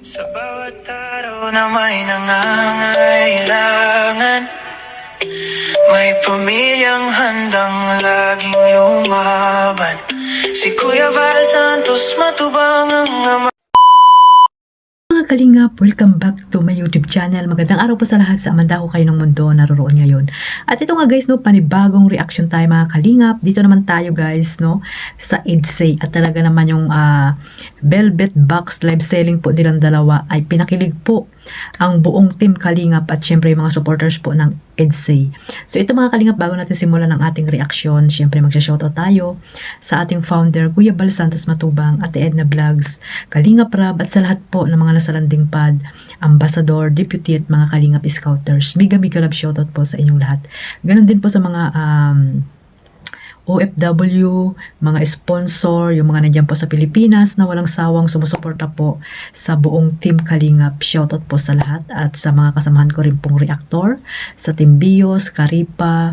Sa bawat araw na may nangangailangan, may pamilyang handang laging lumaban. Si Kuya Val Santos matubang ang ama. Mga kalingap, welcome back to my YouTube channel. Magandang araw po sa lahat sa amanda ko kayo ng mundo naroon ngayon. At ito nga guys, no, panibagong reaction tayo mga kalingap. Dito naman tayo guys, no, sa EDSA. At talaga naman yung Velvet Box live selling po nilang dalawa ay pinakilig po ang buong team Kalingap at syempre yung mga supporters po ng EDSA. So ito mga Kalingap, bago natin simulan ang ating reaction, syempre magsha-shoutout tayo sa ating founder, Kuya Val Santos Matubang, Ate Edna Vlogs, Kalingap Rab, at sa lahat po ng mga nasa landing pad, ambassador, deputy at mga Kalingap Scouters. Mega love shoutout po sa inyong lahat. Ganon din po sa mga OFW, mga sponsor, yung mga nandiyan po sa Pilipinas na walang sawang sumusuporta po sa buong Team Kalingap. Shoutout po sa lahat at sa mga kasamahan ko rin pong reactor, sa Team Bios, Karipa,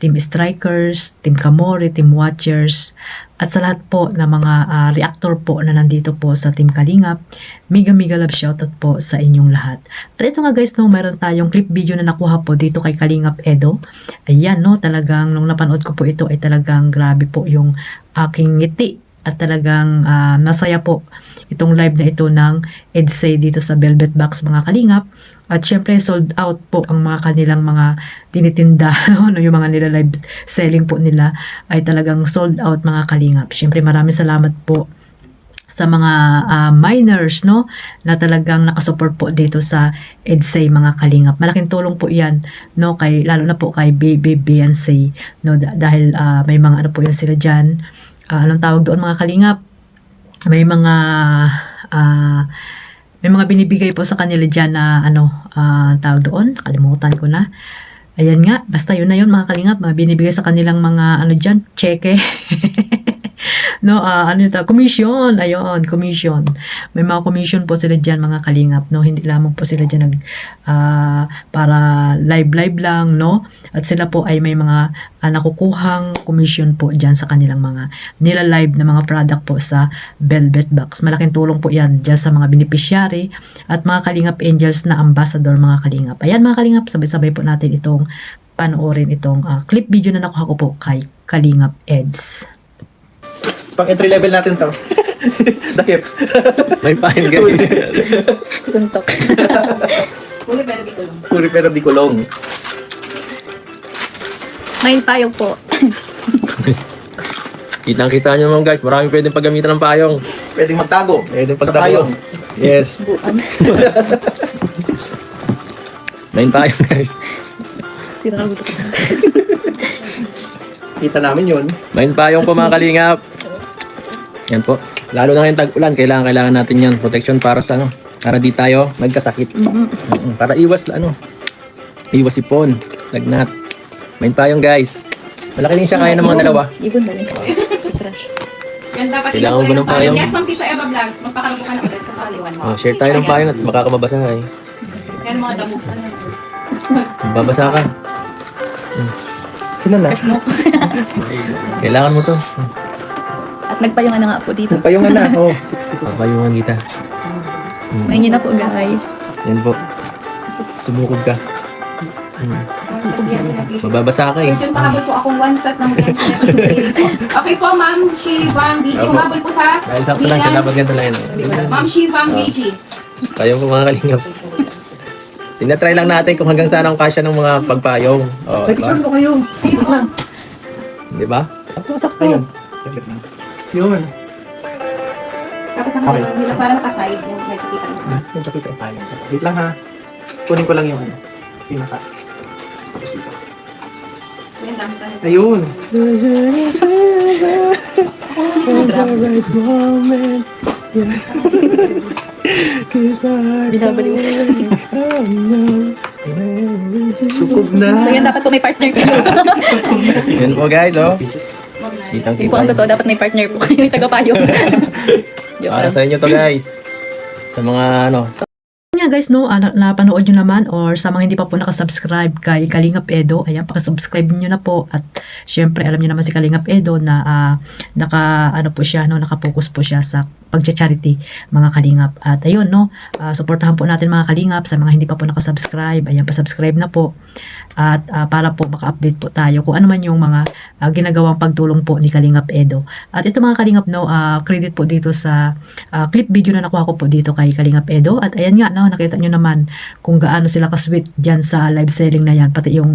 Team Strikers, Team Kamori, Team Watchers, at sa lahat po na mga reactor po na nandito po sa Team Kalingap. Mega love shoutout po sa inyong lahat. At ito nga guys, no, meron tayong clip video na nakuha po dito kay Kalingap Edo. Ayan, no, talagang nung napanood ko po ito ay talagang grabe po yung aking ngiti. At talagang nasaya po itong live na ito ng EDSA dito sa Velvet Box mga Kalingap. At syempre sold out po ang mga kanilang mga tinitinda, no? Yung mga nila live selling po nila ay talagang sold out mga Kalingap. Syempre maraming salamat po sa mga miners, no, na talagang nakasupport po dito sa EDSA mga Kalingap. Malaking tulong po 'yan, no, kay lalo na po kay Baby Beyonce, no, dahil may mga ano po 'yan sila diyan. Anong tawag doon mga Kalingap? May mga binibigay po sa kanila diyan na tawag doon, kalimutan ko na. Ayan nga, basta yun na yun mga Kalingap, mga binibigay sa kanilang mga diyan, cheque. No, commission, ayun, commission. May mga commission po sila diyan mga Kalingap, no, hindi lamang po sila diyan para live lang, no, at sila po ay may mga nakukuhang commission po diyan sa kanilang mga nila live na mga product po sa Velvet Box. Malaking tulong po yan diyan sa mga beneficiary at mga Kalingap Angels na ambassador mga Kalingap. Ayan mga Kalingap, sabay-sabay po natin itong panoorin itong clip video na nakuha ko po kay Kalingap Eds. Pang entry level natin to. Dakip. May pahin guys. Suntok. Huli pero di kulong. Puri pero di kulong. May payong po. Kitang-kita nyo naman guys, maraming pwedeng paggamitan ng payong. Pwedeng magtago. Pwedeng Sa pagtago. payong. Yes. Buan. May payong guys. Sira ang gulo. Kita namin yun. May payong po mga Kalingap. Yan po. Lalo na ngayong tag-ulan, kailangan natin yan. Protection para sa para di tayo magkasakit. Para iwas iwas ipon, lagnat. May payong guys. Malaki din siya kaya ng mga dalawa. Ibon ba rin? Si Crush. Yan dapat Kailangan mo ba ng payong? Yes, Ma'am Tita Eva Vlogs. Magpakaroon ka na ulit sa saliwan mo. Share tayo ng payong at makakamabasa eh. Yan mga damok sa Babasa ka. Sila na. Kailangan mo to. At nagpayungan na nga po dito. Payungan na. Oh, 60 po. Papayungan kita. May nyo na po guys. Yan po. Sumukod ka. Mababasa ka eh. Yun, pahabol po akong one set ng Okay po, Ma'am Shivang BG. Opo. Humabol po sa Dahil sakto lang siya, dapat ganito lang yun. Ma'am Shivang BG. Payong po mga Kalingap. Tinatry lang natin kung hanggang saan ang kasya ng mga pagpayong. Oh, Ay, picture mo kayo. Wait lang. Di ba? Sakto. Ayun. Saglit lang. Yun. Tapos ang nila para nakaside yung nakikita mo. Yung pakita tayo. Wait lang ha. Kunin ko lang yung pinaka. Tapos dito. Yan, dami pa nito. Ayun. Binabaliw. Sukog na. So yan, dapat po may partner kayo. Yan po guys, oh. Kitang Yun po ang totoo, dapat may partner po kayo. Yung tagapayong. Joke Para lang. sa inyo to guys. Sa mga Nga guys, no, napanood nyo naman or sa mga hindi pa po nakasubscribe kay Kalingap Edo, ayan, pakasubscribe nyo na po. At syempre, alam nyo naman si Kalingap Edo na naka-focus po siya sa pag-charity mga kalingap. At ayun no, suportahan po natin mga kalingap. Sa mga hindi pa po nakasubscribe, ayan, pa-subscribe na po. At para po maka-update po tayo kung ano man yung mga ginagawang pagtulong po ni Kalingap Edo. At ito mga kalingap no, credit po dito sa clip video na nakuha ko po dito kay Kalingap Edo. At ayan nga no, nakita nyo naman kung gaano sila ka-sweet dyan sa live selling na yan. Pati yung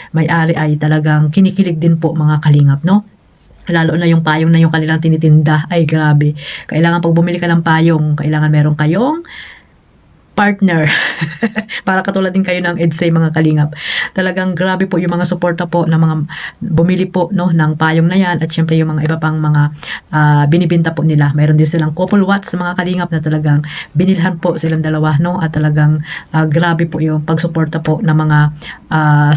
may-ari ay talagang kinikilig din po mga kalingap no. Lalo na yung payong na yung kanilang tinitinda, ay grabe. Kailangan pag bumili ka ng payong, kailangan meron kayong partner para katulad din kayo ng EDSA mga kalingap. Talagang grabe po yung mga suporta po ng mga bumili po no ng payong na yan, at syempre yung mga iba pang mga binibenta po nila. Mayroon din silang couple watts sa mga kalingap na talagang binilhan po silang dalawa no, at talagang grabe po yung pagsuporta po ng mga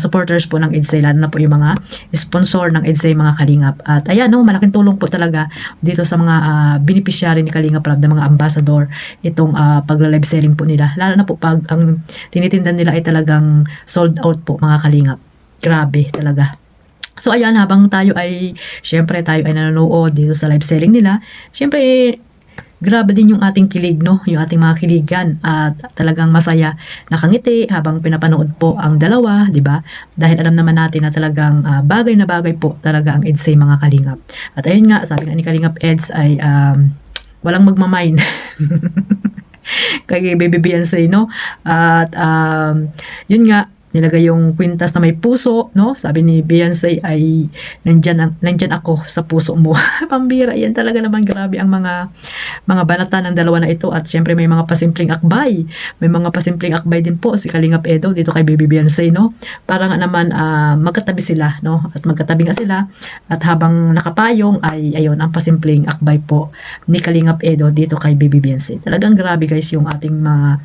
supporters po ng EDSA, lalo na po yung mga sponsor ng EDSA mga kalingap. At ayan no, malaking tulong po talaga dito sa mga beneficiary ni Kalingap Rab, na mga ambassador, itong pagla-live selling po nila. Lalo na po pag ang tinitindan nila ay talagang sold out po mga kalingap. Grabe talaga. So ayan, habang tayo ay nanonood dito sa live selling nila, syempre grabe din yung ating kilig no, yung ating mga kiligan, at talagang masaya, nakangiti habang pinapanood po ang dalawa, di ba? Dahil alam naman natin na talagang bagay na bagay po talaga ang EDSA mga kalingap. At ayun nga, sabi nga ni Kalingap Eds ay walang magmamain kay Baby Beyonce no. At yun nga, nilagay yung kwintas na may puso no. Sabi ni Beyonce ay nandyan ako sa puso mo. Pambira yan talaga naman. Grabe ang mga banata ng dalawa na ito. At syempre may mga pasimpleng akbay. May mga pasimpleng akbay din po si Kalingap Edo dito kay Baby Beyonce no. Para nga naman magkatabi sila no. At magkatabi nga sila, at habang nakapayong ay ayun ang pasimpleng akbay po ni Kalingap Edo dito kay Baby Beyonce. Talagang grabe guys yung ating mga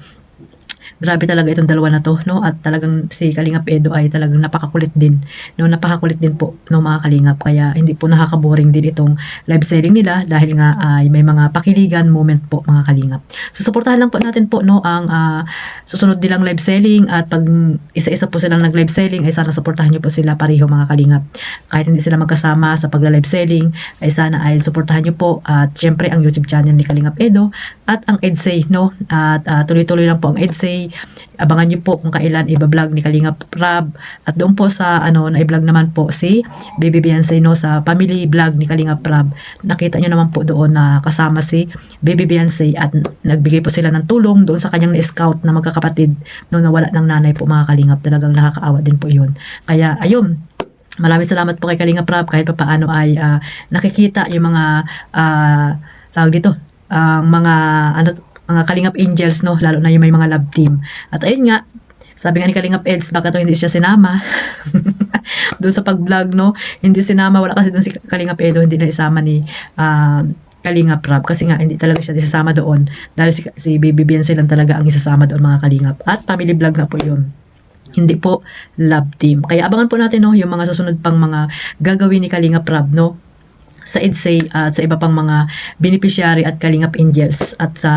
grabe talaga itong dalawa na to no. At talagang si Kalingap Edo ay talagang napakakulit din no, napakakulit din po no mga kalingap. Kaya hindi po nakaka-boring din itong live selling nila, dahil nga ay may mga pakiligan moment po mga kalingap. So suportahan lang po natin po no ang susunod nilang live selling, at pag isa-isa po silang nag-live selling ay sana suportahan niyo po sila pareho mga kalingap. Kahit hindi sila magkasama sa pagla-live selling ay sana ay suportahan niyo po, at syempre ang YouTube channel ni Kalingap Edo at ang EDSA no. At tuloy-tuloy lang po ang EDSA. Abangan niyo po kung kailan i-vlog ni Kalingap Rab, at doon po sa na-i-vlog naman po si Baby Beyonce no, sa family vlog ni Kalingap Rab. Nakita niyo naman po doon na kasama si Baby Beyonce, at nagbigay po sila ng tulong doon sa kanyang na-scout na magkakapatid no, nawala ng nanay po mga kalingap. Talagang nakakaawa din po yun. Kaya ayun, maraming salamat po kay Kalingap Rab, kahit pa paano ay nakikita yung mga tawag dito, mga Kalingap Angels no, lalo na yung may mga love team. At ayun nga, sabi nga ni Kalingap Eds, bakit hindi siya sinama doon sa pag-vlog no, hindi sinama. Wala kasi doon si Kalingap Edo, hindi na isama ni Kalingap Rab, kasi nga hindi talaga siya isasama doon, dahil si Baby Beyonce lang talaga ang isasama doon mga kalingap. At family vlog na po yun, hindi po love team. Kaya abangan po natin no yung mga susunod pang mga gagawin ni Kalingap Rab no, sa EDSA at sa iba pang mga beneficiary at Kalingap Angels, at sa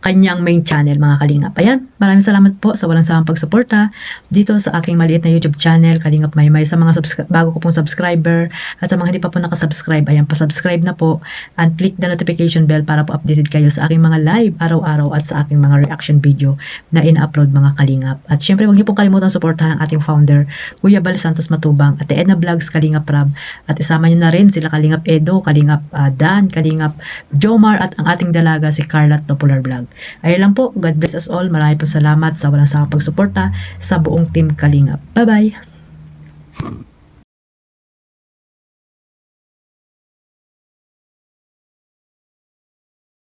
kanyang main channel mga kalingap. Ayan, maraming salamat po sa walang sawang pagsuporta dito sa aking maliit na YouTube channel, Kalingap Maymay. Sa mga bago ko pong subscriber, at sa mga hindi pa po nakasubscribe, ayan, pa-subscribe na po, and click the notification bell para po updated kayo sa aking mga live araw-araw, at sa aking mga reaction video na ina-upload mga kalingap. At syempre, huwag niyo pong kalimutan suportahan ang ating founder, Kuya Bal Santos Matubang, at Edna Vlogs Kalingap Rab, at isama niyo na rin sila Kalingap Edo, Kalingap Dan, Kalingap Jomar, at ang ating dalaga si Carla Popular Vlog. Ayun lang po, God bless us all. Marami po salamat sa walang sawang pagsuporta sa buong team Kalingap. Bye-bye!